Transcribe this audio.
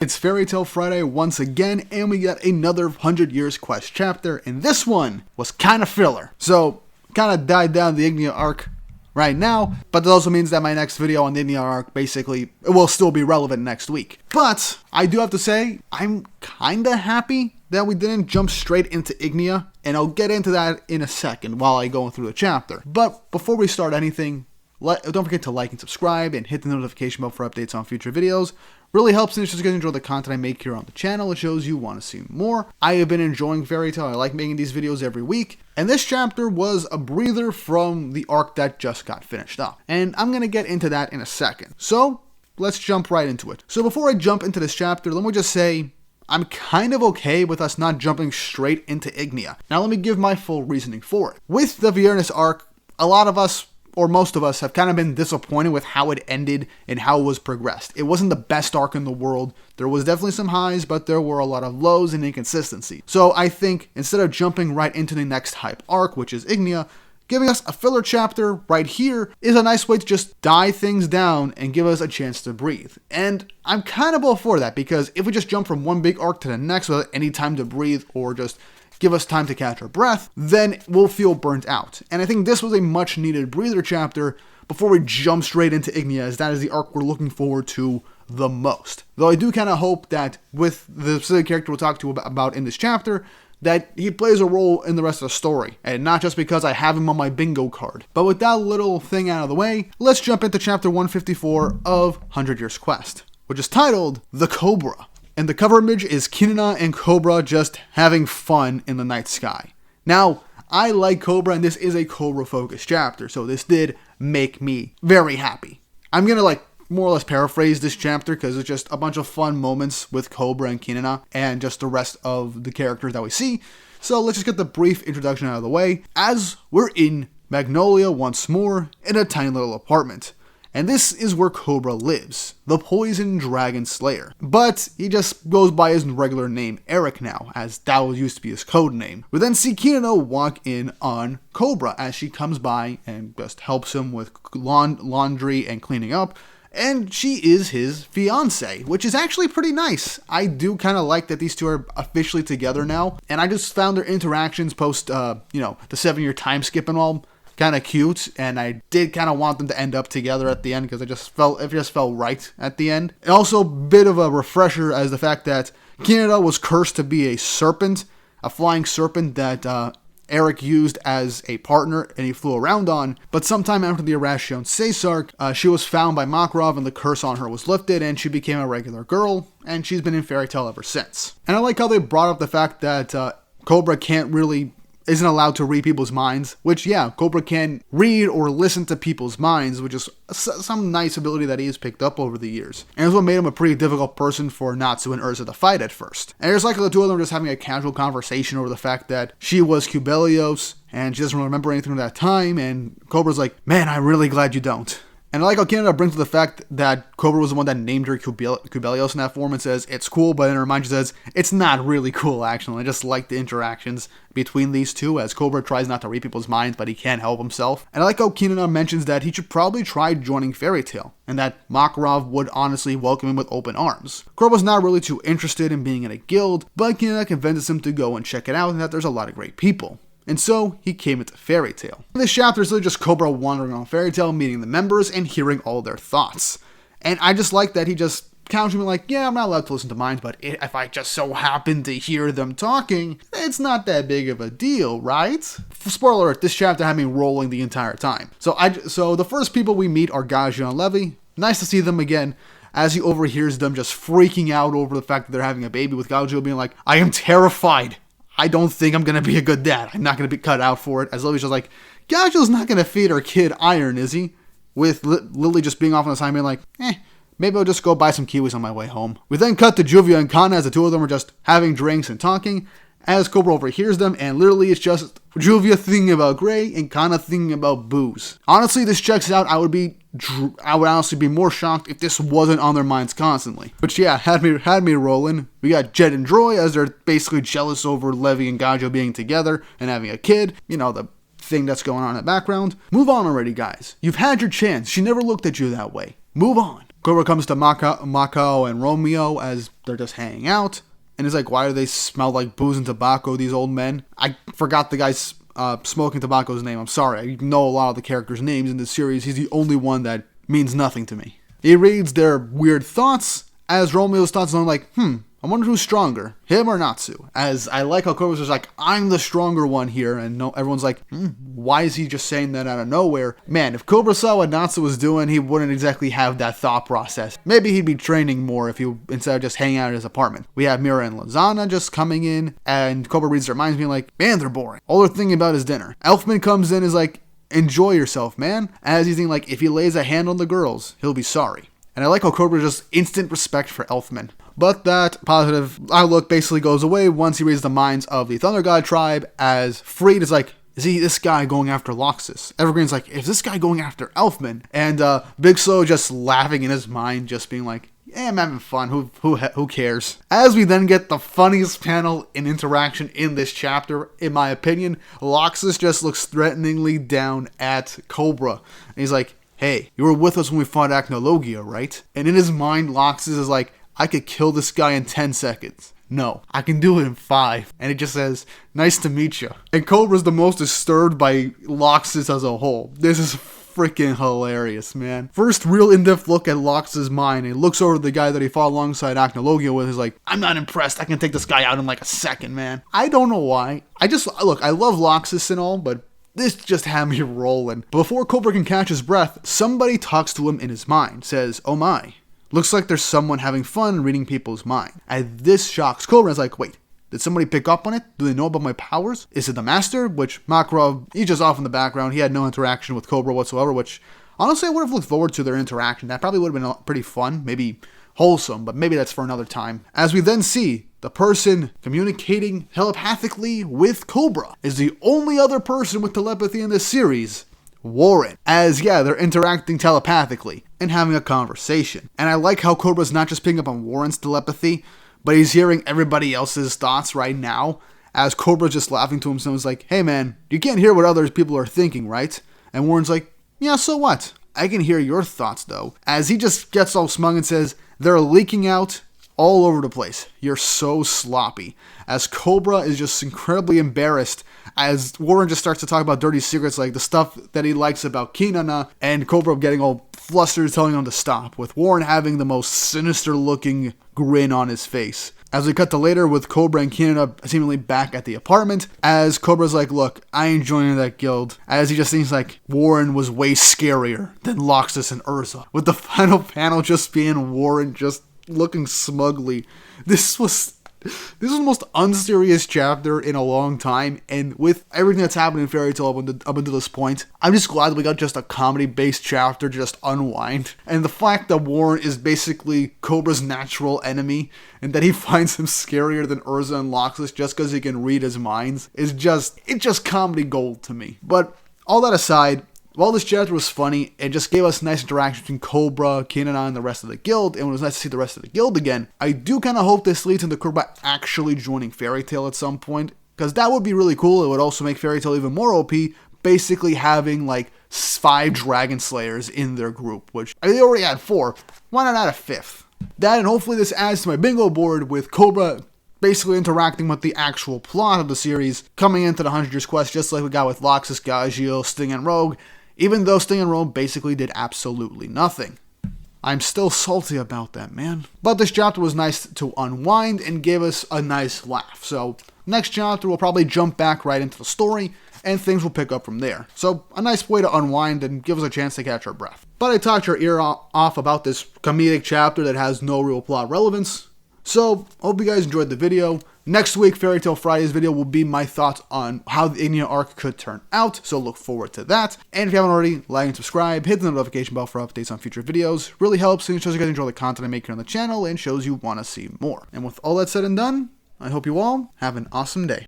It's Fairy Tail Friday once again, and we got another 100 Years Quest chapter, and this one was kind of filler. So, kind of died down the Ignia arc right now, but that also means that my next video on the Ignia arc basically will still be relevant next week. But, I do have to say, I'm kind of happy that we didn't jump straight into Ignia, and I'll get into that in a second while I go through the chapter. But, before we start anything, don't forget to like and subscribe, and hit the notification bell for updates on future videos. Really helps and it's just going to enjoy the content I make here on the channel. It shows you want to see more. I have been enjoying Fairy Tail. I like making these videos every week. And this chapter was a breather from the arc that just got finished up. And I'm going to get into that in a second. So, let's jump right into it. So before I jump into this chapter, let me just say, I'm kind of okay with us not jumping straight into Ignia. Now let me give my full reasoning for it. With the Vierness arc, a lot of us, or most of us, have kind of been disappointed with how it ended and how it was progressed. It wasn't the best arc in the world. There was definitely some highs, but there were a lot of lows and inconsistency. So I think instead of jumping right into the next hype arc, which is Ignia, giving us a filler chapter right here is a nice way to just die things down and give us a chance to breathe. And I'm kind of all for that, because if we just jump from one big arc to the next without any time to breathe or just give us time to catch our breath, then we'll feel burnt out. And I think this was a much needed breather chapter before we jump straight into Ignia, as that is the arc we're looking forward to the most. Though I do kind of hope that with the specific character we'll talk to about in this chapter, that he plays a role in the rest of the story, and not just because I have him on my bingo card. But with that little thing out of the way, let's jump into chapter 154 of 100 Years Quest, which is titled The Cobra. And the cover image is Kinina and Cobra just having fun in the night sky. Now, I like Cobra, and this is a Cobra-focused chapter, so this did make me very happy. I'm gonna more or less paraphrase this chapter, because it's just a bunch of fun moments with Cobra and Kinina, and just the rest of the characters that we see. So let's just get the brief introduction out of the way, as we're in Magnolia once more, in a tiny little apartment. And this is where Cobra lives, the Poison Dragon Slayer. But he just goes by his regular name, Eric, now, as that used to be his code name. We then see Kinina walk in on Cobra as she comes by and just helps him with laundry and cleaning up. And she is his fiancée, which is actually pretty nice. I do kind of like that these two are officially together now. And I just found their interactions post, the 7-year time skip and all, kind of cute, and I did kind of want them to end up together at the end, because it just felt right at the end. And also a bit of a refresher as the fact that Kinina was cursed to be a serpent, a flying serpent that Eric used as a partner and he flew around on. But sometime after the Arashion Caesarch, she was found by Makarov and the curse on her was lifted and she became a regular girl, and she's been in Fairy Tail ever since. And I like how they brought up the fact that Cobra isn't allowed to read people's minds, which, yeah, Cobra can read or listen to people's minds, which is some nice ability that he has picked up over the years. And it's what made him a pretty difficult person for Natsu and Ursa to fight at first. And it's like the two of them just having a casual conversation over the fact that she was Cubelios, and she doesn't really remember anything from that time, and Cobra's like, man, I'm really glad you don't. And I like how Kinina brings to the fact that Cobra was the one that named her Cubelios in that form and says, it's cool, but in her mind she says, it's not really cool, actually. I just like the interactions between these two, as Cobra tries not to read people's minds, but he can't help himself. And I like how Kinina mentions that he should probably try joining Fairy Tail, and that Makarov would honestly welcome him with open arms. Cobra's not really too interested in being in a guild, but Kinina convinces him to go and check it out, and that there's a lot of great people. And so, he came into Fairy Tail. This chapter is really just Cobra wandering around Fairy Tail, meeting the members, and hearing all their thoughts. And I just like that he just casually like, yeah, I'm not allowed to listen to minds, but if I just so happen to hear them talking, it's not that big of a deal, right? Spoiler alert, this chapter had me rolling the entire time. So the first people we meet are Gagio and Levy. Nice to see them again, as he overhears them just freaking out over the fact that they're having a baby, with Gagio being like, I am terrified. I don't think I'm going to be a good dad. I'm not going to be cut out for it. As Lily's just like, Gagio's not going to feed her kid iron, is he? With Lily just being off on the side being like, maybe I'll just go buy some kiwis on my way home. We then cut to Juvia and Kana as the two of them are just having drinks and talking, as Cobra overhears them, and literally it's just Juvia thinking about Gray and Kana thinking about booze. Honestly, this checks out. I would honestly be more shocked if this wasn't on their minds constantly. But yeah, had me rolling. We got Jet and Droy as they're basically jealous over Levy and Gagio being together and having a kid. The thing that's going on in the background. Move on already, guys. You've had your chance. She never looked at you that way. Move on. Cobra comes to Mako and Romeo as they're just hanging out. And he's like, why do they smell like booze and tobacco, these old men? I forgot the guy's smoking tobacco's name. I'm sorry. I know a lot of the characters' names in this series. He's the only one that means nothing to me. He reads their weird thoughts as Romeo's thoughts, and I'm like, I wonder who's stronger, him or Natsu? As I like how Cobra's just like, I'm the stronger one here, and no, everyone's like, why is he just saying that out of nowhere? Man, if Cobra saw what Natsu was doing, he wouldn't exactly have that thought process. Maybe he'd be training more if he, instead of just hanging out at his apartment. We have Mira and Lozana just coming in, and Cobra reads their minds being like, man, they're boring. All they're thinking about is dinner. Elfman comes in, is like, enjoy yourself, man. As he's thinking like, if he lays a hand on the girls, he'll be sorry. And I like how Cobra just instant respect for Elfman. But that positive outlook basically goes away once he reads the minds of the Thunder God tribe, as Freed is like, is he this guy going after Loxus? Evergreen's like, is this guy going after Elfman? And Big Slow just laughing in his mind, just being like, yeah, I'm having fun, who cares? As we then get the funniest panel in interaction in this chapter, in my opinion, Loxus just looks threateningly down at Cobra. And he's like, hey, you were with us when we fought Acnologia, right? And in his mind, Loxus is like, I could kill this guy in 10 seconds. No, I can do it in 5. And it just says, nice to meet you. And Cobra's the most disturbed by Loxus as a whole. This is freaking hilarious, man. First real in-depth look at Loxus' mind. And he looks over to the guy that he fought alongside Acnologia with. He's like, I'm not impressed. I can take this guy out in like a second, man. I don't know why. I love Loxus and all, but this just had me rolling. Before Cobra can catch his breath, somebody talks to him in his mind. Says, oh my. Looks like there's someone having fun reading people's mind. And this shocks Cobra. It's like, wait, did somebody pick up on it? Do they know about my powers? Is it the Master? Which Makarov, he's just off in the background. He had no interaction with Cobra whatsoever, which honestly I would have looked forward to their interaction. That probably would have been pretty fun, maybe wholesome, but maybe that's for another time. As we then see the person communicating telepathically with Cobra is the only other person with telepathy in this series, Warren. As they're interacting telepathically and having a conversation. And I like how Cobra's not just picking up on Warren's telepathy, but he's hearing everybody else's thoughts right now. As Cobra's just laughing to himself, he's like, hey man, you can't hear what other people are thinking, right? And Warren's like, yeah, so what? I can hear your thoughts though. As he just gets all smug and says, they're leaking out all over the place. You're so sloppy. As Cobra is just incredibly embarrassed as Warren just starts to talk about dirty secrets, like the stuff that he likes about Kinana, and Cobra getting all flustered telling him to stop, with Warren having the most sinister looking grin on his face. As we cut to later with Cobra and Kinana seemingly back at the apartment, as Cobra's like, look, I ain't joining that guild, as he just thinks like Warren was way scarier than Loxus and Urza, with the final panel just being Warren just looking smugly. This was the most unserious chapter in a long time, and with everything that's happened in Fairy Tail up until this point, I'm just glad that we got just a comedy-based chapter to just unwind. And the fact that Warren is basically Cobra's natural enemy, and that he finds him scarier than Urza and Loxus just because he can read his minds, it's just comedy gold to me. But all that aside, while this chapter was funny, it just gave us nice interaction between Cobra, Kinana, and the rest of the guild, and it was nice to see the rest of the guild again. I do kind of hope this leads into Cobra actually joining Fairy Tail at some point, because that would be really cool. It would also make Fairy Tail even more OP, basically having like 5 Dragon Slayers in their group, which they already had 4. Why not add a 5th? That, and hopefully this adds to my bingo board with Cobra basically interacting with the actual plot of the series, coming into the 100 Years Quest, just like we got with Loxus, Gagio, Sting, and Rogue, even though Sting and Rogue basically did absolutely nothing. I'm still salty about that, man. But this chapter was nice to unwind and gave us a nice laugh. So next chapter we'll probably jump back right into the story and things will pick up from there. So a nice way to unwind and give us a chance to catch our breath. But I talked your ear off about this comedic chapter that has no real plot relevance. So hope you guys enjoyed the video. Next week, Fairy Tail Friday's video will be my thoughts on how the Ignia arc could turn out, so look forward to that. And if you haven't already, like and subscribe, hit the notification bell for updates on future videos. Really helps and shows you guys enjoy the content I make here on the channel and shows you want to see more. And with all that said and done, I hope you all have an awesome day.